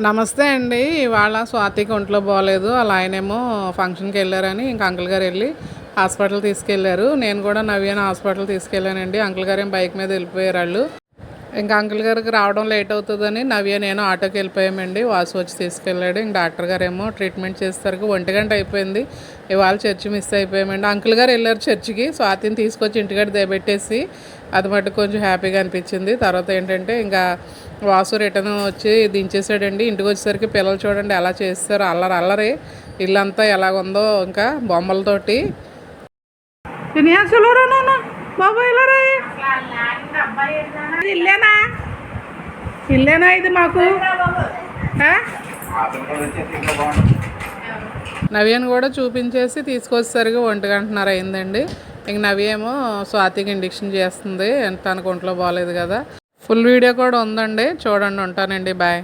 నమస్తే అండి. ఇవాళ స్వాతికి ఒంట్లో బాలేదు. అలా ఆయనేమో ఫంక్షన్‌కి వెళ్ళారని ఇంక అంకుల్ గారు వెళ్ళి హాస్పిటల్ తీసుకెళ్లారు. నేను కూడా నవ్యని హాస్పిటల్ తీసుకెళ్ళానండి. అంకుల్ గారేమో బైక్ మీద వెళ్ళిపోయారు ఆళ్ళు. ఇంకా అంకుల్ గారికి రావడం లేట్ అవుతుందని నవ్య నేను ఆటోకి వెళ్ళిపోయామండి. వాసు వచ్చి తీసుకెళ్ళాడు. ఇంక డాక్టర్ గారేమో ట్రీట్మెంట్ చేసేసరికి 1 గంట అయిపోయింది. ఇవాళ చర్చి మిస్ అయిపోయామండి. అంకుల్ గారు వెళ్ళారు చర్చికి. స్వాతిని తీసుకొచ్చి ఇంటికాడ దిగబెట్టేసి అది మటుకు కొంచెం హ్యాపీగా అనిపించింది. తర్వాత ఏంటంటే ఇంకా వాసు రిటర్న్ వచ్చి దించేసాడండి. ఇంటికి వచ్చేసరికి పిల్లలు చూడండి ఎలా చేస్తారు, అల్లరి అల్లరి. ఇల్లంతా ఎలాగుందో ఇంకా బొమ్మలతోటి. ఇల్లేనా ఇది మాకు? నవ్యను కూడా చూపించేసి తీసుకొచ్చేసరికి 1 గంటన్నర అయిందండి. ఇంక నవ్య ఏమో స్వాతికి ఇంజెక్షన్ చేస్తుంది. తనకు ఒంట్లో బాగాలేదు కదా. ఫుల్ వీడియో కూడా ఉందండి, చూడండి. ఉంటానండి, బాయ్.